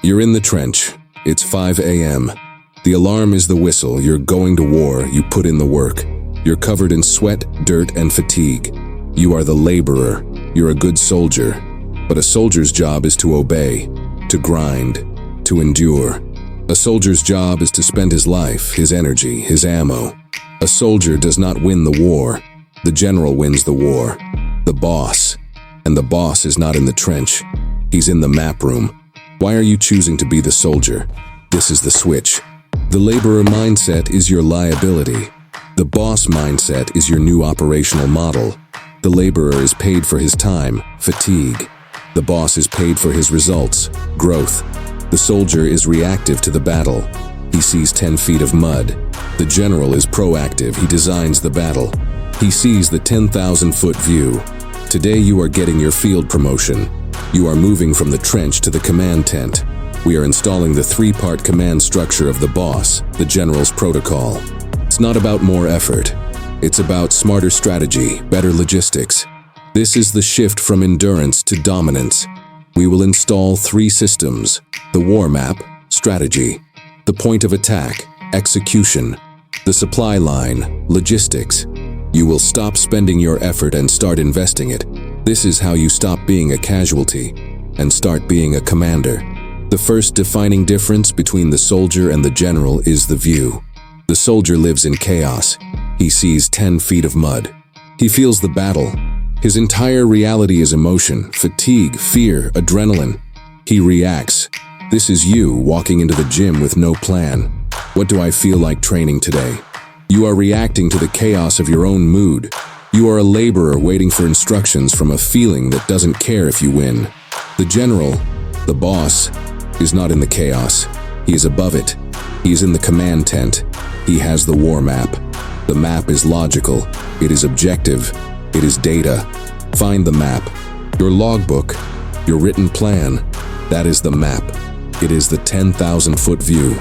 You're in the trench. It's 5 a.m. The alarm is the whistle. You're going to war. You put in the work. You're covered in sweat, dirt, and fatigue. You are the laborer. You're a good soldier. But a soldier's job is to obey, to grind, to endure. A soldier's job is to spend his life, his energy, his ammo. A soldier does not win the war. The general wins the war. The boss. And the boss is not in the trench. He's in the map room. Why are you choosing to be the soldier? This is the switch. The laborer mindset is your liability. The boss mindset is your new operational model. The laborer is paid for his time, fatigue. The boss is paid for his results, growth. The soldier is reactive to the battle. He sees 10 feet of mud. The general is proactive. He designs the battle. He sees the 10,000-foot view. Today you are getting your field promotion. You are moving from the trench to the command tent. We are installing the 3-part command structure of the boss, the general's protocol. It's not about more effort. It's about smarter strategy, better logistics. This is the shift from endurance to dominance. We will install 3 systems: the war map, strategy; the point of attack, execution; the supply line, logistics. You will stop spending your effort and start investing it. This is how you stop being a casualty and start being a commander. The first defining difference between the soldier and the general is the view. The soldier lives in chaos. He sees 10 feet of mud. He feels the battle. His entire reality is emotion, fatigue, fear, adrenaline. He reacts. This is you walking into the gym with no plan. What do I feel like training today? You are reacting to the chaos of your own mood. You are a laborer waiting for instructions from a feeling that doesn't care if you win. The general, the boss, is not in the chaos. He is above it. He is in the command tent. He has the war map. The map is logical. It is objective. It is data. Find the map. Your logbook, your written plan, that is the map. It is the 10,000-foot view.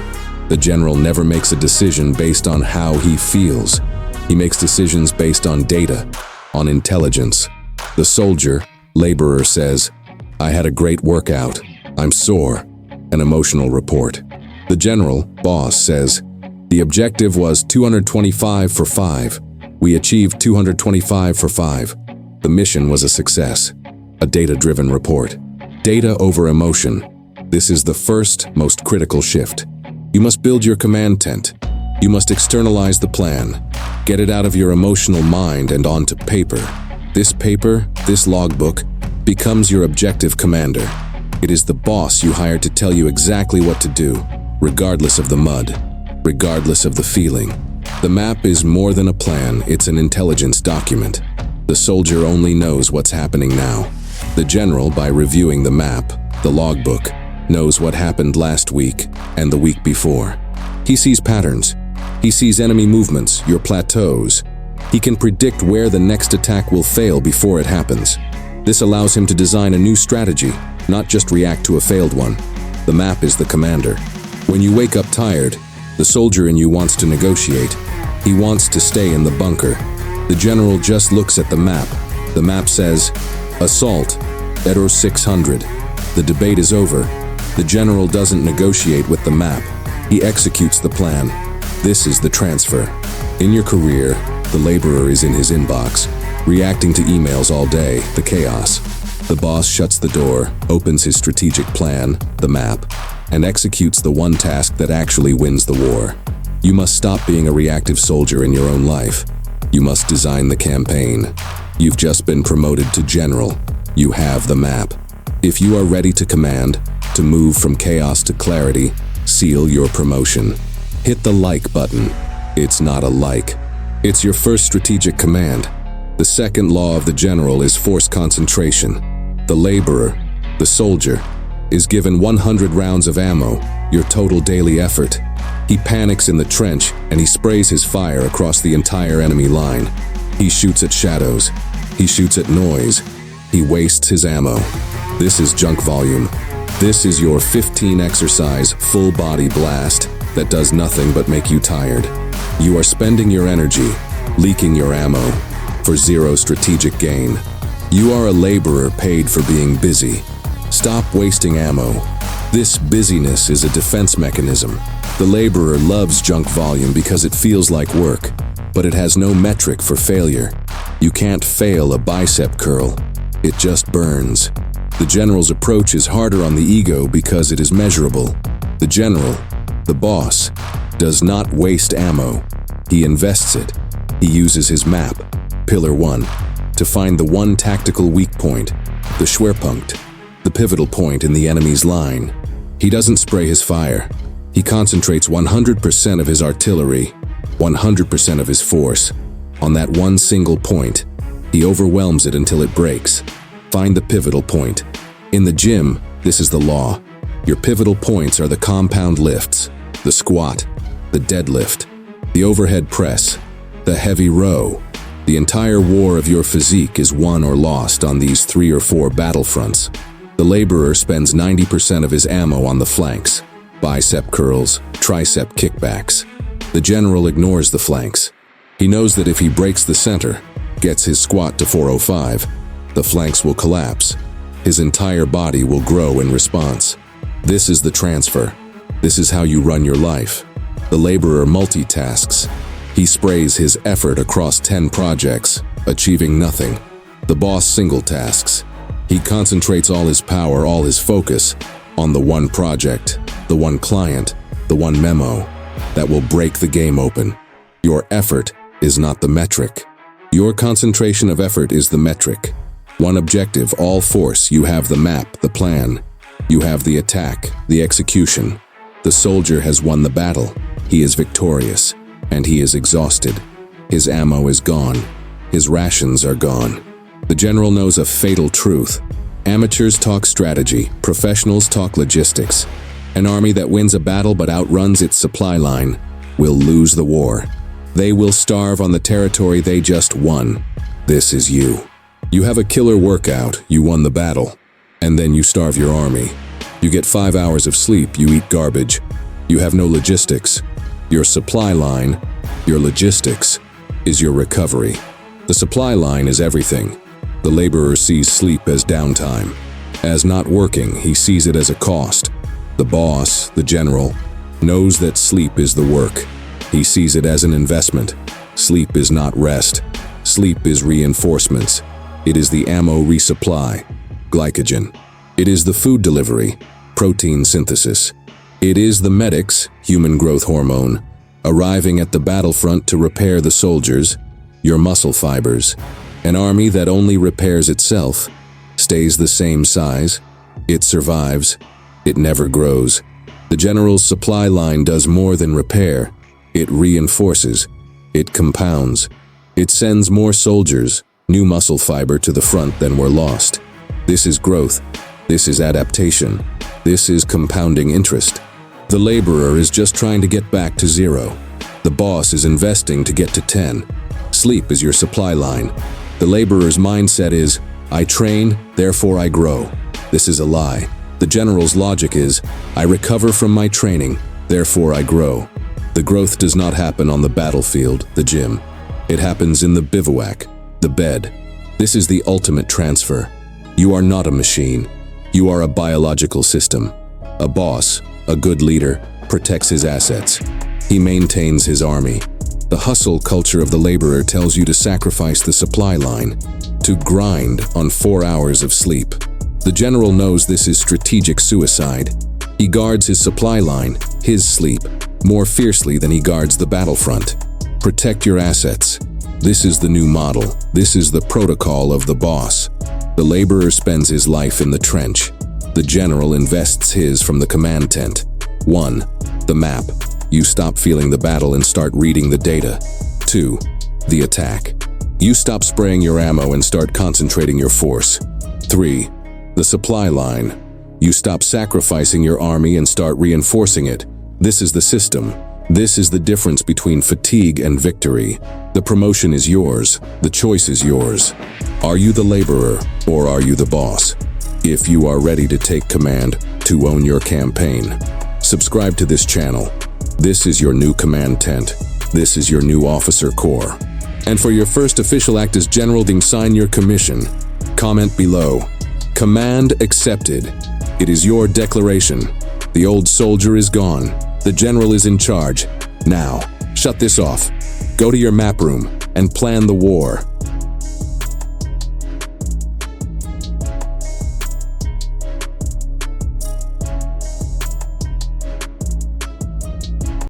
The general never makes a decision based on how he feels. He makes decisions based on data, on intelligence. The soldier, laborer says, "I had a great workout. I'm sore." An emotional report. The general, boss, says, "The objective was 225 for 5. We achieved 225 for 5. The mission was a success." A data-driven report. Data over emotion. This is the first, most critical shift. You must build your command tent. You must externalize the plan. Get it out of your emotional mind and onto paper. This paper, this logbook, becomes your objective commander. It is the boss you hire to tell you exactly what to do, regardless of the mud, regardless of the feeling. The map is more than a plan, it's an intelligence document. The soldier only knows what's happening now. The general, by reviewing the map, the logbook, knows what happened last week and the week before. He sees patterns. He sees enemy movements, your plateaus. He can predict where the next attack will fail before it happens. This allows him to design a new strategy, not just react to a failed one. The map is the commander. When you wake up tired, the soldier in you wants to negotiate. He wants to stay in the bunker. The general just looks at the map. The map says, "Assault, Error 600. The debate is over. The general doesn't negotiate with the map. He executes the plan. This is the transfer. In your career, the laborer is in his inbox, reacting to emails all day, the chaos. The boss shuts the door, opens his strategic plan, the map, and executes the one task that actually wins the war. You must stop being a reactive soldier in your own life. You must design the campaign. You've just been promoted to general. You have the map. If you are ready to command, to move from chaos to clarity, seal your promotion. Hit the like button. It's not a like. It's your first strategic command. The second law of the general is force concentration. The laborer, the soldier, is given 100 rounds of ammo, your total daily effort. He panics in the trench and he sprays his fire across the entire enemy line. He shoots at shadows. He shoots at noise. He wastes his ammo. This is junk volume. This is your 15 exercise full body blast that does nothing but make you tired. You are spending your energy, leaking your ammo, for zero strategic gain. You are a laborer paid for being busy. Stop wasting ammo. This busyness is a defense mechanism. The laborer loves junk volume because it feels like work, but it has no metric for failure. You can't fail a bicep curl. It just burns. The general's approach is harder on the ego because it is measurable. The general, the boss, does not waste ammo. He invests it. He uses his map, Pillar 1, to find the one tactical weak point, the Schwerpunkt, the pivotal point in the enemy's line. He doesn't spray his fire. He concentrates 100% of his artillery, 100% of his force, on that one single point. He overwhelms it until it breaks. Find the pivotal point. In the gym, this is the law. Your pivotal points are the compound lifts, the squat, the deadlift, the overhead press, the heavy row. The entire war of your physique is won or lost on these 3 or 4 battlefronts. The laborer spends 90% of his ammo on the flanks, bicep curls, tricep kickbacks. The general ignores the flanks. He knows that if he breaks the center, gets his squat to 405, the flanks will collapse. His entire body will grow in response. This is the transfer. This is how you run your life. The laborer multitasks. He sprays his effort across 10 projects, achieving nothing. The boss single tasks. He concentrates all his power, all his focus, on the one project, the one client, the one memo that will break the game open. Your effort is not the metric. Your concentration of effort is the metric. One objective, all force. You have the map, the plan. You have the attack, the execution. The soldier has won the battle. He is victorious, and he is exhausted. His ammo is gone. His rations are gone. The general knows a fatal truth. Amateurs talk strategy, professionals talk logistics. An army that wins a battle but outruns its supply line will lose the war. They will starve on the territory they just won. This is you. You have a killer workout, you won the battle, and then you starve your army. You get 5 hours of sleep, you eat garbage. You have no logistics. Your supply line, your logistics, is your recovery. The supply line is everything. The laborer sees sleep as downtime. As not working, he sees it as a cost. The boss, the general, knows that sleep is the work. He sees it as an investment. Sleep is not rest. Sleep is reinforcements. It is the ammo resupply, glycogen. It is the food delivery, protein synthesis. It is the medics, human growth hormone, arriving at the battlefront to repair the soldiers, your muscle fibers. An army that only repairs itself stays the same size. It survives. It never grows. The general's supply line does more than repair. It reinforces. It compounds. It sends more soldiers, new muscle fiber to the front than were lost. This is growth. This is adaptation. This is compounding interest. The laborer is just trying to get back to 0. The boss is investing to get to 10. Sleep is your supply line. The laborer's mindset is, I train, therefore I grow. This is a lie. The general's logic is, I recover from my training, therefore I grow. The growth does not happen on the battlefield, the gym. It happens in the bivouac, the bed. This is the ultimate transfer. You are not a machine. You are a biological system. A boss, a good leader, protects his assets. He maintains his army. The hustle culture of the laborer tells you to sacrifice the supply line, to grind on 4 hours of sleep. The general knows this is strategic suicide. He guards his supply line, his sleep, more fiercely than he guards the battlefront. Protect your assets. This is the new model. This is the protocol of the boss. The laborer spends his life in the trench. The general invests his from the command tent. 1. The map. You stop feeling the battle and start reading the data. 2. The attack. You stop spraying your ammo and start concentrating your force. 3. The supply line. You stop sacrificing your army and start reinforcing it. This is the system. This is the difference between fatigue and victory. The promotion is yours. The choice is yours. Are you the laborer or are you the boss? If you are ready to take command, to own your campaign, subscribe to this channel. This is your new command tent. This is your new officer corps. And for your first official act as general, then sign your commission. Comment below. Command accepted. It is your declaration. The old soldier is gone. The general is in charge. Now, shut this off. Go to your map room and plan the war.